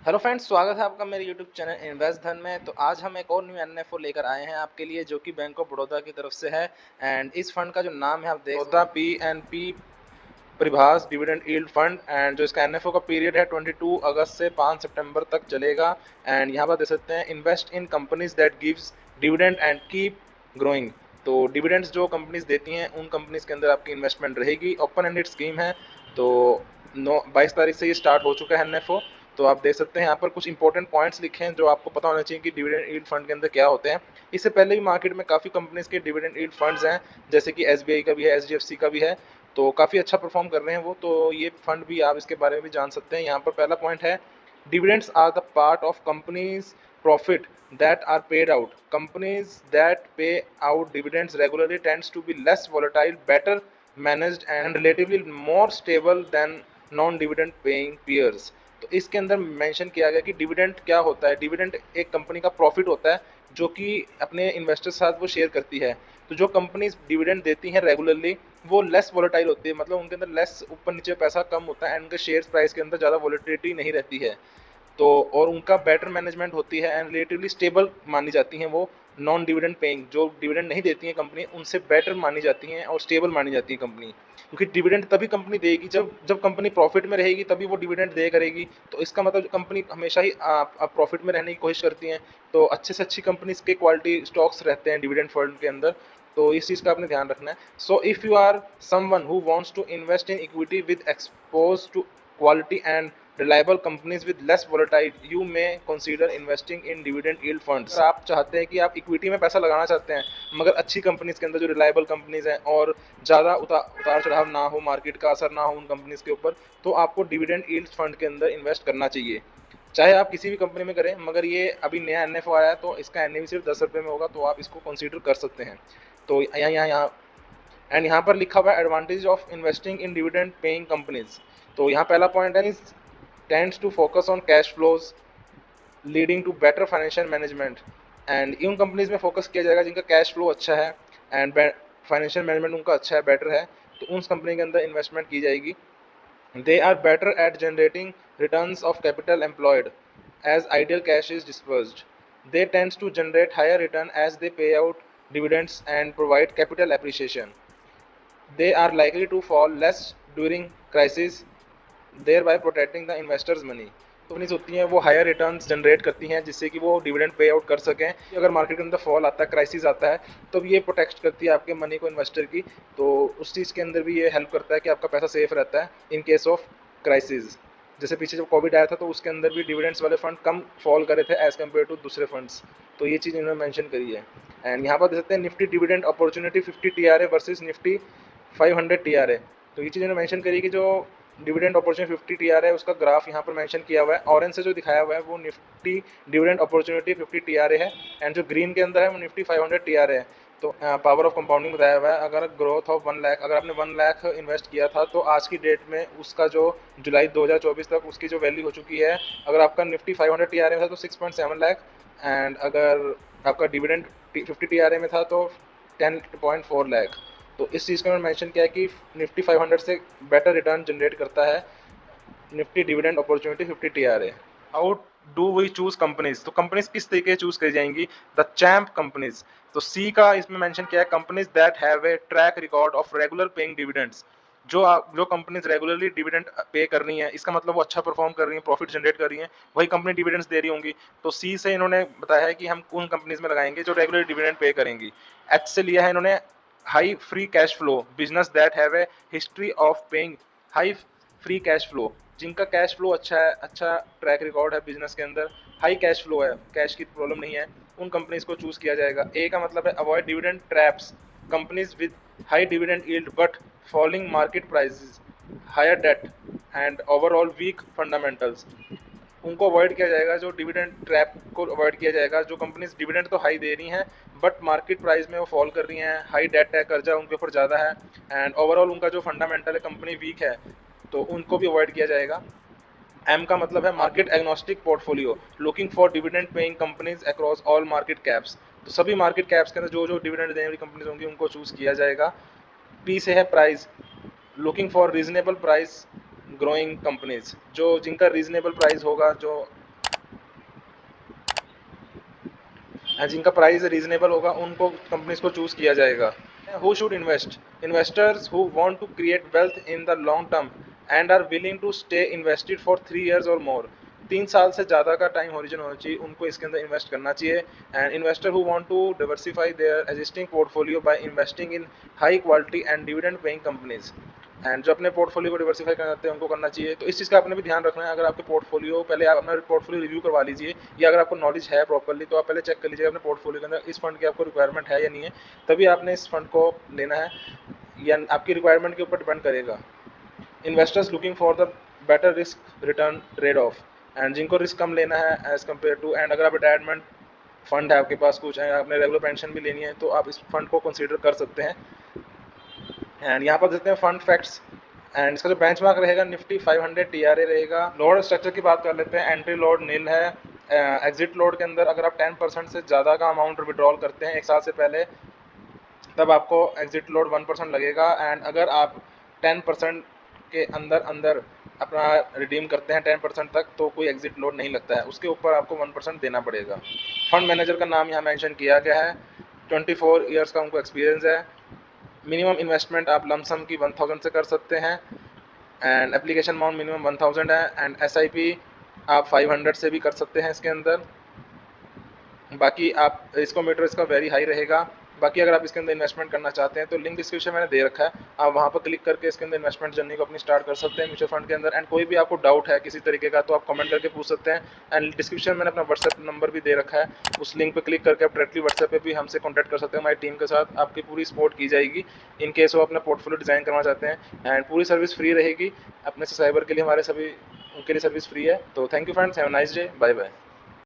Hello friends, स्वागत है आपका मेरे यूट्यूब चैनल इन्वेस्ट धन में। तो आज हम एक और न्यू एनएफओ लेकर आए हैं आपके लिए, जो कि बैंक ऑफ बड़ौदा की तरफ से है। एंड इस फंड का जो नाम है आप देख Baroda BNP Paribas dividend yield fund. And जो इसका एनएफओ का पीरियड है 22 अगस्त से 5 सितंबर तक चलेगा। एंड यहाँ पर देख सकते हैं, invest in companies that gives dividend and keep growing. तो डिविडेंड्स जो कंपनीज देती हैं उन कंपनीज के अंदर आपकी इन्वेस्टमेंट रहेगी। ओपन एंडेड स्कीम है। तो 22 तारीख से ये स्टार्ट हो चुका है एनएफओ। तो आप देख सकते हैं यहाँ पर कुछ इंपॉर्टेंट पॉइंट्स लिखे हैं जो आपको पता होना चाहिए कि डिविडेंड यील्ड फंड के अंदर क्या होते हैं। इससे पहले भी मार्केट में काफ़ी कंपनीज के डिविडेंड यील्ड फंड्स हैं, जैसे कि एसबीआई का भी है, एचडीएफसी का भी है। तो काफ़ी अच्छा परफॉर्म कर रहे हैं वो। तो ये फंड भी आप इसके बारे में भी जान सकते हैं। यहाँ पर पहला पॉइंट है, dividends are the part of companies profit that are paid out. Companies that pay out dividends regularly tends to be less volatile, better managed and relatively more stable than non dividend paying peers. तो इसके अंदर mention किया गया कि dividend क्या होता है। Dividend एक कंपनी का प्रॉफिट होता है जो कि अपने इन्वेस्टर्स के साथ वो शेयर करती है। तो जो कंपनीज डिविडेंड देती हैं रेगुलरली, वो लेस वोलेटाइल होती है, मतलब उनके अंदर लेस ऊपर नीचे पैसा कम होता है एंड उनके शेयर प्राइस के अंदर ज़्यादा वोलेटिलिटी नहीं रहती है। तो और उनका बेटर मैनेजमेंट होती है एंड रिलेटिवली स्टेबल मानी जाती हैं वो। नॉन डिविडेंड पेइंग जो डिविडेंड नहीं देती हैं कंपनी, उनसे बेटर मानी जाती हैं और स्टेबल मानी जाती है कंपनी। क्योंकि डिविडेंड तभी कंपनी देगी जब जब कंपनी प्रॉफिट में रहेगी, तभी वो डिविडेंड दे करेगी। तो इसका मतलब कंपनी हमेशा ही प्रॉफिट में रहने की कोशिश करती हैं। तो अच्छे से अच्छी कंपनीज के क्वालिटी स्टॉक्स रहते हैं डिविडेंड फंड के अंदर। तो इस चीज़ का आपने ध्यान रखना है। So if you are someone who wants to invest in equity with expose to quality and reliable companies with less volatile, you may consider investing in dividend yield funds। अगर आप चाहते हैं कि आप इक्विटी में पैसा लगाना चाहते हैं, मगर अच्छी कंपनीज के अंदर जो रिलायबल कंपनीज हैं और ज़्यादा उतार चढ़ाव ना हो, मार्केट का असर ना हो उन कंपनीज के ऊपर, तो आपको डिविडेंड यील्ड फंड के अंदर इन्वेस्ट करना चाहिए। चाहे आप किसी भी कंपनी में करें, मगर ये अभी नया एनएफओ आया है तो इसका एनएवी सिर्फ 10 रुपये में होगा, तो आप इसको कंसीडर कर सकते हैं। तो यहाँ एंड यहाँ पर लिखा हुआ है advantage of investing in dividend paying companies. तो यहाँ पहला पॉइंट है, tends to focus on cash flows leading to better financial management. And in companies में फोकस किया जाएगा जिनका कैश फ्लो अच्छा है एंड फाइनेंशियल मैनेजमेंट उनका अच्छा है, बेटर है, तो उन कंपनी के अंदर इन्वेस्टमेंट की जाएगी। They are better at generating returns of capital employed as ideal cash is dispersed. They tend to generate higher return as they pay out dividends and provide capital appreciation. They are likely to fall less during crisis, thereby protecting the investors' money। Companies होती हैं वो higher returns generate करती हैं जिससे कि वो dividend pay out कर सकें। अगर मार्केट के अंदर फॉल आता है, क्राइसिस आता है, तो ये प्रोटेक्ट करती है आपके मनी को, इन्वेस्टर की। तो उस चीज़ के अंदर भी ये हेल्प करता है कि आपका पैसा सेफ रहता है इन केस ऑफ क्राइसिस। जैसे पीछे जब कोविड आया था तो उसके अंदर भी डिविडेंड्स वाले फंड कम फॉल करे थे एज कम्पेयर टू दूसरे फंड्स। तो ये चीज़ इन्होंने मेंशन करी है। एंड यहाँ पर देख सकते हैं Nifty dividend opportunity 50 TRE versus Nifty 500 TRE. तो ये चीज़ इन्होंने मेंशन करी कि जो डिविडेंड अपॉर्चुनिटी 50 टीआरए है उसका ग्राफ यहाँ पर मेंशन किया हुआ है। ऑरेंज से जो दिखाया हुआ है वो निफ्टी डिविडेंड अपॉर्चुनिटी 50 टीआरए है एंड जो ग्रीन के अंदर है वो निफ्टी 500 टीआरए है। तो पावर ऑफ कंपाउंडिंग बताया हुआ है। अगर ग्रोथ ऑफ 1 लाख, अगर आपने 1 लाख इन्वेस्ट किया था तो आज की डेट में उसका जो जुलाई 2024 तक उसकी जो वैल्यू हो चुकी है, अगर आपका निफ्टी 500 टीआरए में था तो 6.7 लाख, एंड अगर आपका डिविडेंड 50 टीआरए में था तो 10.4 लाख। तो इस चीज़ का मैंने मेंशन किया है कि निफ्टी 500 से बेटर रिटर्न जनरेट करता है Nifty dividend opportunity 50 TRA. How do we choose companies? तो कंपनीज किस तरीके चूज करी जाएंगी? The champ companies. तो सी का इसमें मेंशन किया है, companies that have a track record of regular paying dividends. जो कंपनीज रेगुलरली डिविडेंड पे कर रही हैं, इसका मतलब वो अच्छा परफॉर्म कर रही हैं, प्रॉफिट जनरेट कर रही हैं, वही कंपनी डिविडेंड्स दे रही होंगी। तो सी से इन्होंने बताया है कि हम उन कंपनीज में लगाएंगे जो रेगुलर डिविडेंड पे करेंगी। एच से लिया है इन्होंने high free cash flow business that have A history of paying high free cash flow. जिनका कैश फ्लो अच्छा है, अच्छा ट्रैक रिकॉर्ड है बिजनेस के अंदर, हाई कैश फ्लो है, कैश की प्रॉब्लम नहीं है, उन कंपनीज को चूज किया जाएगा। ए का मतलब है avoid dividend traps, companies with high dividend yield but falling market prices, higher debt and overall weak fundamentals. उनको अवॉइड किया जाएगा, जो डिविडेंड ट्रैप को अवॉइड किया जाएगा। जो कंपनीज डिविडेंड तो हाई दे रही हैं बट मार्केट प्राइस में वो फॉल कर रही हैं, हाई डेट है, कर्जा उनके ऊपर ज़्यादा है, एंड ओवरऑल उनका जो फंडामेंटल है कंपनी वीक है, तो उनको भी अवॉइड किया जाएगा। एम का मतलब है market agnostic portfolio, looking for dividend paying companies across all market caps. तो सभी मार्केट कैप्स के अंदर जो जो डिविडेंड देने वाली कंपनीज होंगी उनको चूज किया जाएगा। पी से है price, looking for reasonable price growing companies, जो जिनका रीजनेबल प्राइस होगा, जो जिनका प्राइस रीजनेबल होगा उनको कंपनीज को चूज किया जाएगा। Who should invest? Investors who want to create wealth in the long term and are willing to stay invested for 3 years और मोर। 3 साल से ज़्यादा का टाइम ओरिजिन होना चाहिए, उनको इसके अंदर इन्वेस्ट करना चाहिए। And investor who want to diversify their existing portfolio by investing in high quality and dividend paying companies. And जो अपने पोर्टफोलियो को डिवर्सिफाई करना चाहते हैं उनको करना चाहिए। तो इस चीज़ का आपने भी ध्यान रखना है। अगर आपके पोर्टफोलियो, पहले आप अपना पोर्टफोलियो रिव्यू करवा लीजिए, या अगर आपको नॉलेज है प्रॉपर्ली तो आप पहले चेक कर लीजिए अपने पोर्टफोलियो के अंदर इस फंड की आपको रिक्वायरमेंट है या नहीं है, तभी आपने इस फंड को लेना है, या आपकी रिक्वायरमेंट के ऊपर डिपेंड करेगा। Investors looking for the better risk return trade off, and जिनको रिस्क कम लेना है एज कम्पेयर टू, एंड अगर आप रिटायरमेंट फंड है आपके पास कुछ है, आपने रेगुलर पेंशन भी लेनी है, तो आप इस फंड को कंसीडर कर सकते हैं। एंड यहाँ पर देखते हैं फंड फैक्ट्स। एंड इसका जो बेंचमार्क रहेगा निफ्टी 500 TRA रहेगा। लोड स्ट्रक्चर की बात कर लेते हैं। एंट्री लोड नील है। एग्जिट लोड के अंदर अगर आप 10% से ज़्यादा का अमाउंट विड्रॉल करते हैं 1 साल से पहले, तब आपको एग्जिट लोड 1% लगेगा। एंड अगर आप 10% के अंदर अंदर अपना रिडीम करते हैं 10% तक, तो कोई एग्जिट लोड नहीं लगता है, उसके ऊपर आपको 1% देना पड़ेगा। फंड मैनेजर का नाम यहाँ मेंशन किया गया है। 24 ईयर्स का उनको एक्सपीरियंस है। मिनिमम इन्वेस्टमेंट आप लमसम की 1000 से कर सकते हैं। एंड एप्लीकेशन अमाउंट मिनिमम 1000 है। एंड SIP आप 500 से भी कर सकते हैं इसके अंदर। बाकी आप रिस्को मीटर इसका वेरी हाई रहेगा। बाकी अगर आप इसके अंदर इन्वेस्टमेंट करना चाहते हैं तो लिंक डिस्क्रिप्शन मैंने दे रखा है, आप वहाँ पर क्लिक करके इसके अंदर इन्वेस्टमेंट जर्नी को अपनी स्टार्ट कर सकते हैं म्यूचुअल फंड के अंदर। एंड कोई भी आपको डाउट है किसी तरीके का तो आप कमेंट करके पूछ सकते हैं। एंड डिस्क्रिप्शन में मैंने अपना व्हाट्सएप नंबर भी दे रखा है, उस लिंक पर क्लिक करके आप डायरेक्टली व्हाट्सएप पे भी हमसे कॉन्टैक्ट कर सकते हैं। हमारी टीम के साथ आपकी पूरी सपोर्ट की जाएगी इन केस वो अपना पोर्टफोलियो डिज़ाइन करना चाहते हैं। एंड पूरी सर्विस फ्री रहेगी। अपने सब्सक्राइबर के लिए हमारे सभी उनके लिए सर्विस फ्री है। तो thank you friends, have a nice day, bye bye.